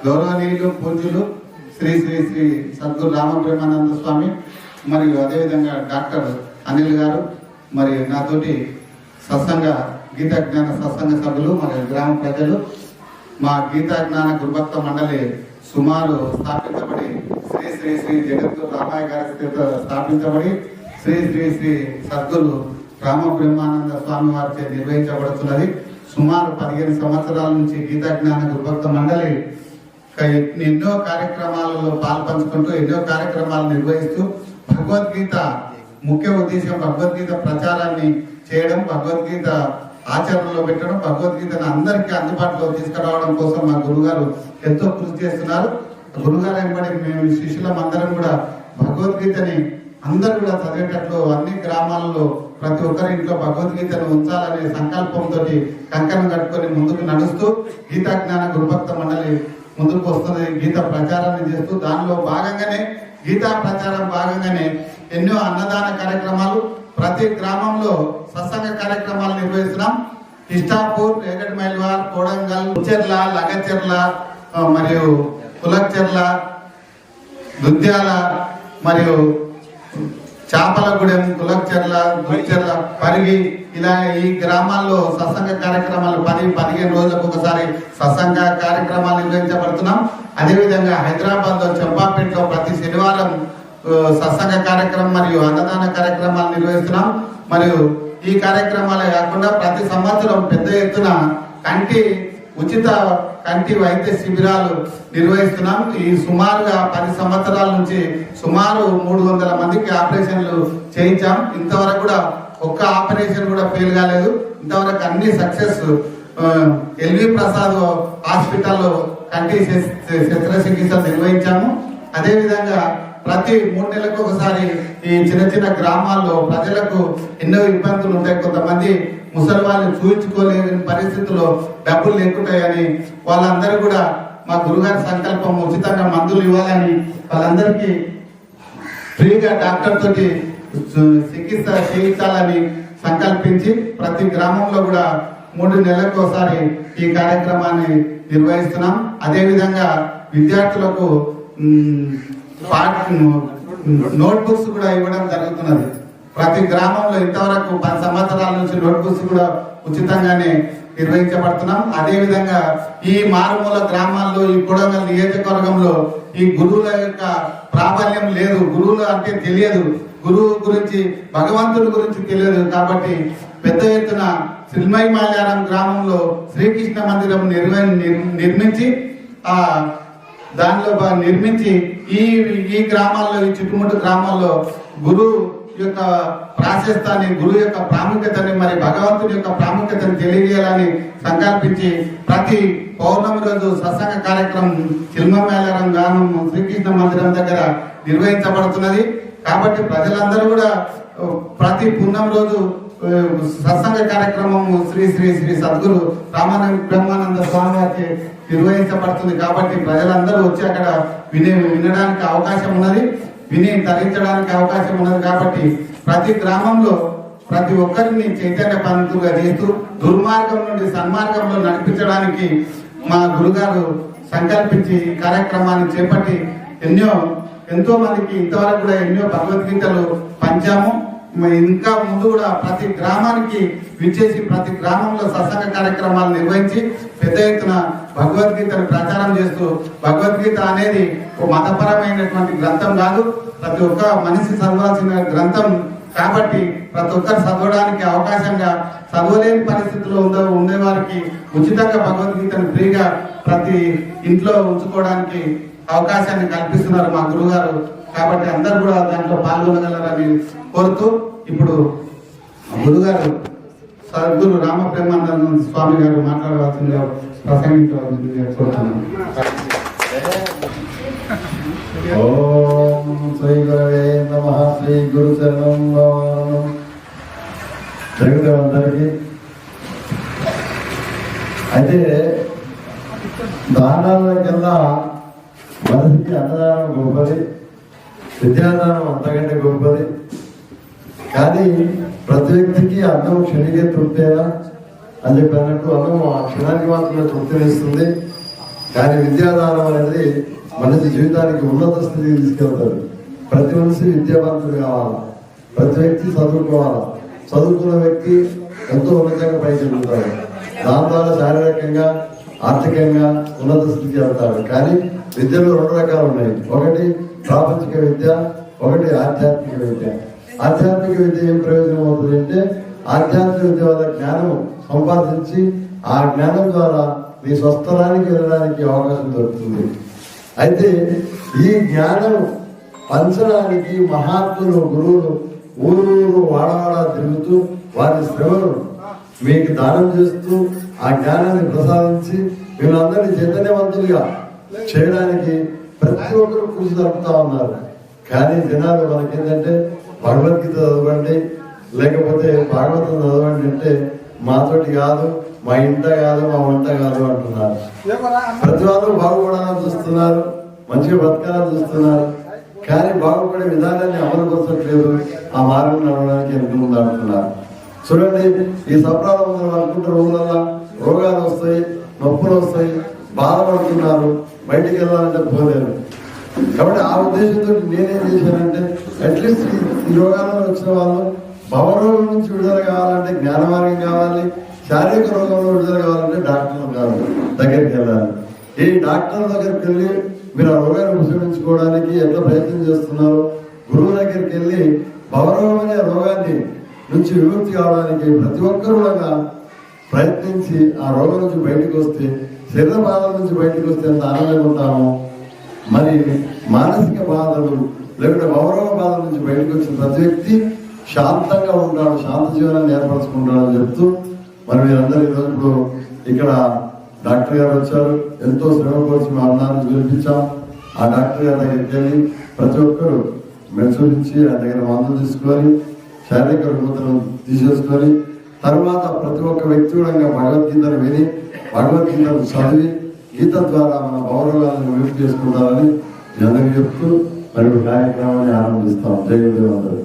గౌరవనీయులు పూజ్యులు శ్రీ శ్రీ శ్రీ సద్గురు రామబ్రహ్మానంద స్వామి మరియు అదేవిధంగా డాక్టర్ అనిల్ గారు మరియు నాతోటి సత్సంగ గీతా జ్ఞాన సత్సంగ సభ్యులు మరియు గ్రామ ప్రజలు మా గీతా జ్ఞాన గురుభక్త మండలి సుమారు స్థాపించబడి శ్రీ శ్రీ శ్రీ జగద్గురు రామాయ గారి స్థాపించబడి శ్రీ శ్రీ శ్రీ సద్గురు రామబ్రహ్మానంద స్వామి వారిచే నిర్వహించబడుతున్నది. సుమారు 15 సంవత్సరాల నుంచి గీతా జ్ఞాన గురుభక్త మండలి ఎన్నో కార్యక్రమాలలో పాల్పంచుకుంటూ ఎన్నో కార్యక్రమాలు నిర్వహిస్తూ భగవద్గీత ముఖ్య ఉద్దేశం భగవద్గీత ప్రచారాన్ని చేయడం, భగవద్గీత ఆచరణలో పెట్టడం, భగవద్గీతను అందరికీ అందుబాటులో తీసుకురావడం కోసం మా గురుగారు ఎంతో కృషి చేస్తున్నారు. గురుగారు వెంబడి మేము శిష్యులం అందరం కూడా భగవద్గీతని అందరూ కూడా చదివేటట్లు అన్ని గ్రామాలలో ప్రతి ఒక్కరి ఇంట్లో భగవద్గీతను ఉంచాలనే సంకల్పంతో కంకణం కట్టుకొని ముందుకు నడుస్తూ గీతా జ్ఞాన గురుభక్త మండలి ముందుకు వస్తున్నది. గీత ప్రచారాన్ని చేస్తూ దానిలో భాగంగానే గీతా ప్రచారం భాగంగానే ఎన్నో అన్నదాన కార్యక్రమాలు, ప్రతి గ్రామంలో సత్సంగ కార్యక్రమాలు నిర్వహిస్తున్నాం. ఇష్టాపూర్, రేగడ్మైల్వార్, కోడంగల్, చెర్ల, లగచెర్ల మరియు కులచెర్ల, దుద్యాల మరియు చాపలగూడెం, కులచెర్ల, దుచ్చెర్ల, పరిగి ఇలా ఈ గ్రామాల్లో సత్సంగ కార్యక్రమాలు 10-15 రోజులకు ఒకసారి సత్సంగ కార్యక్రమాలు నిర్వహించబడుతున్నాం. అదేవిధంగా హైదరాబాద్ లో చంపాపేటలో ప్రతి శనివారం సత్సంగ కార్యక్రమం మరియు అన్నదాన కార్యక్రమాలు నిర్వహిస్తున్నాం. మరియు ఈ కార్యక్రమాలే కాకుండా ప్రతి సంవత్సరం పెద్ద ఎత్తున ఉచిత కంటి వైద్య శిబిరాలు నిర్వహిస్తున్నాం. ఈ సుమారుగా 10 సంవత్సరాల నుంచి సుమారు 300 మందికి ఆపరేషన్లు చేయించాం. ఇంతవరకు కూడా ఒక్క ఆపరేషన్ కూడా ఫెయిల్ కాలేదు. ఇంతవరకు అన్ని సక్సెస్. ఎల్వి ప్రసాద్ హాస్పిటల్లో కంటి శస్త్రచికిత్స నిర్వహించాము. అదేవిధంగా ప్రతి 3 నెలలకు ఒకసారి ఈ చిన్న చిన్న గ్రామాల్లో ప్రజలకు ఎన్నో ఇబ్బందులు ఉంటాయి. కొంతమంది ముసలి వాళ్ళు చూయించుకోలేని పరిస్థితుల్లో డబ్బులు లేకుంటాయని వాళ్ళందరూ కూడా మా గురుగారి సంకల్పం ఉచితంగా మందులు ఇవ్వాలని వాళ్ళందరికీ ఫ్రీగా డాక్టర్ తోటి చికిత్స చేయించాలని సంకల్పించి ప్రతి గ్రామంలో కూడా 3 నెలలకు ఒకసారి ఈ కార్యక్రమాన్ని నిర్వహిస్తున్నాం. అదేవిధంగా విద్యార్థులకు నోట్ బుక్స్ కూడా ఇవ్వడం జరుగుతున్నది. ప్రతి గ్రామంలో ఇంతవరకు 10 సంవత్సరాల నుంచి నోట్ బుక్స్ కూడా ఉచితంగానే నిర్వహించబడుతున్నాం. అదేవిధంగా ఈ మారుమూల గ్రామాల్లో ఈ కొడంగల్ నియోజకవర్గంలో ఈ గురువుల యొక్క ప్రాబల్యం లేదు. గురువులు అంటే తెలియదు, గురువు గురించి భగవంతుడి గురించి తెలియదు. కాబట్టి పెద్ద ఎత్తున శ్రీమై మాల్యారం గ్రామంలో శ్రీకృష్ణ మందిరం నిర్మించి ఈ గ్రామాల్లో ఈ చుట్టుముట్టు గ్రామాల్లో గురువు యొక్క ప్రాశస్తాన్ని, గురువు యొక్క ప్రాముఖ్యతని, మరి భగవంతుడి యొక్క ప్రాముఖ్యతను తెలియజేయాలని సంకల్పించి ప్రతి పౌర్ణమి రోజు సత్సంగ కార్యక్రమం చిల్మమేళరం గ్రామం శ్రీకృష్ణ మందిరం దగ్గర నిర్వహించబడుతున్నది. కాబట్టి ప్రజలందరూ కూడా ప్రతి పుణ్యం రోజు సత్సంగ కార్యక్రమము శ్రీ శ్రీ శ్రీ సద్గురు బ్రహ్మానంద స్వామి వారికి నిర్వహించబడుతుంది. కాబట్టి ప్రజలందరూ వచ్చి అక్కడ వినడానికి అవకాశం ఉన్నది, విని తరించడానికి అవకాశం ఉన్నది. కాబట్టి ప్రతి గ్రామంలో ప్రతి ఒక్కరిని చైతన్యవంతులుగా చేస్తూ దుర్మార్గం నుండి సన్మార్గంలో నడిపించడానికి మా గురుగారు సంకల్పించి ఈ కార్యక్రమాన్ని చేపట్టి ఎంతో మందికి ఇంతవరకు కూడా ఎన్నో భగవద్గీతలు పంచాము. ఇంకా ముందు కూడా ప్రతి గ్రామానికి విచ్చేసి ప్రతి గ్రామంలో సత్సంగ కార్యక్రమాలు నిర్వహించి పెద్ద ఎత్తున భగవద్గీతను ప్రచారం చేస్తూ, భగవద్గీత అనేది ఒక మతపరమైనటువంటి గ్రంథం కాదు, ప్రతి ఒక్క మనిషి చదవాల్సిన గ్రంథం. కాబట్టి ప్రతి ఒక్కరు చదవడానికి అవకాశంగా, చదవలేని పరిస్థితుల్లో ఉండే వారికి ఉచితంగా భగవద్గీతను ఫ్రీగా ప్రతి ఇంట్లో ఉంచుకోవడానికి అవకాశాన్ని కల్పిస్తున్నారు మా గురుగారు. కాబట్టి అందరు కూడా దాంట్లో పాల్గొనగలరని కోరుతూ ఇప్పుడు గురుగారు సద్గురు రామబ్రహ్మానంద స్వామి గారు మాట్లాడవలసిందిగా ప్రసంగించవలసిందిగా కోరుతున్నాను. ఓం శ్రీ గురవే నమః. శ్రీ గురు శరణం జరుగుతాం అందరికీ. అయితే దానాల కింద మనిషికి అన్నదానం గొప్పది, విద్యాదానం అంతకంటే గొప్పది. కానీ ప్రతి వ్యక్తికి అన్నం క్షణికే తృప్తేనా అని చెప్పి అన్నట్టు అన్నం ఆ క్షణానికి మాత్రమే తృప్తినిస్తుంది. కానీ విద్యాదానం అనేది మనిషి జీవితానికి ఉన్నత స్థితికి తీసుకెళ్తారు. ప్రతి మనిషి విద్యావంతుడు కావాలా, ప్రతి వ్యక్తి చదువుకోవాలా. చదువుకున్న వ్యక్తి ఎంతో ఉన్నతంగా పైకి వెళ్తాడు. దాని ద్వారా శారీరకంగా ఆర్థికంగా ఉన్నత స్థితికి వెళ్తాడు. కానీ విద్యలో 2 రకాలు ఉన్నాయి. ఒకటి ప్రాపంచిక విద్య, ఒకటి ఆధ్యాత్మిక విద్య. ఆధ్యాత్మిక విద్య ఏం ప్రయోజనం అవుతుంది అంటే ఆధ్యాత్మిక విద్య వల్ల జ్ఞానం సంపాదించి ఆ జ్ఞానం ద్వారా నీ స్వస్థలానికి వెళ్ళడానికి అవకాశం దొరుకుతుంది. అయితే ఈ జ్ఞానం పంచడానికి మహాత్ములు గురువులు ఊరు వాడవాడ తిరుగుతూ వారి శ్రమను మీకు దానం చేస్తూ ఆ జ్ఞానాన్ని ప్రసాదించి వీళ్ళందరినీ చైతన్యవంతులుగా చేయడానికి ప్రతి ఒక్కరు కృషి జరుపుతా ఉన్నారు. కానీ జనాలు మనకేంటంటే భగవద్గీత చదవండి, లేకపోతే భాగవతం చదవండి అంటే మాతోటి కాదు, మా ఇంట కాదు, మా వంట కాదు అంటున్నారు. ప్రతి వాళ్ళు బాగుపడాలని చూస్తున్నారు, మంచిగా బతకాలని చూస్తున్నారు. కానీ బాగుపడే విధానాన్ని అమలుపరచట్లేదు, ఆ మార్గం నడవడానికి వెనుక ముందు అంటున్నారు. చూడండి, ఈ సప్రాలు అనుకుంటే రోజులల్లా రోగాలు వస్తాయి, నొప్పులు వస్తాయి, బాధపడుతున్నారు, బయటికి వెళ్ళాలంటే పోలేరు. కాబట్టి ఆ ఉద్దేశంతో నేనేం చేశానంటే అట్లీస్ట్ ఈ రోగాలలో వచ్చిన వాళ్ళు భవరోగం నుంచి విడుదల కావాలంటే జ్ఞాన మార్గం కావాలి, శారీరక రోగంలో విడుదల కావాలంటే డాక్టర్లు కావాలి దగ్గరికి వెళ్ళాలి. ఈ డాక్టర్ల దగ్గరికి వెళ్ళి మీరు ఆ రోగాన్ని ఉపశమించుకోవడానికి ఎంత ప్రయత్నం చేస్తున్నారు, గురువు దగ్గరికి వెళ్ళి భవరోగం అనే రోగాన్ని నుంచి విముక్తి కావడానికి ప్రతి ఒక్కరు ప్రయత్నించి ఆ రోగం నుంచి బయటకు వస్తే, శరీర బాధల నుంచి బయటకు వస్తే ఎంత ఆనందంగా ఉంటామో, మరి మానసిక బాధలు లేకుంటే భవరోగ బాధల నుంచి బయటకు వచ్చిన ప్రతి వ్యక్తి శాంతంగా ఉంటాడు, శాంత జీవనాన్ని ఏర్పరచుకుంటాడని చెప్తూ మరి మీరందరూ ఈరోజు ఇప్పుడు ఇక్కడ డాక్టర్ గారు వచ్చారు, ఎంతో శ్రమ కోర్చి మా అన్నాన్ని పిలిపించాం. ఆ డాక్టర్ గారి దగ్గరికి వెళ్ళి ప్రతి ఒక్కరు మెచ్చురించి ఆయన దగ్గర మందులు తీసుకొని శారీరక రుగ్మతలను తీసేసుకొని తర్వాత ప్రతి ఒక్క వ్యక్తి కూడా భగవద్గీతను విని భగవద్గీతను చదివి గీత ద్వారా మన భవరోగాలను విముక్తి చేసుకుంటారని అందరికీ చెప్తూ మరి కార్యక్రమాన్ని ఆరంభిస్తాం. జై గురుదేవ్ అందరూ.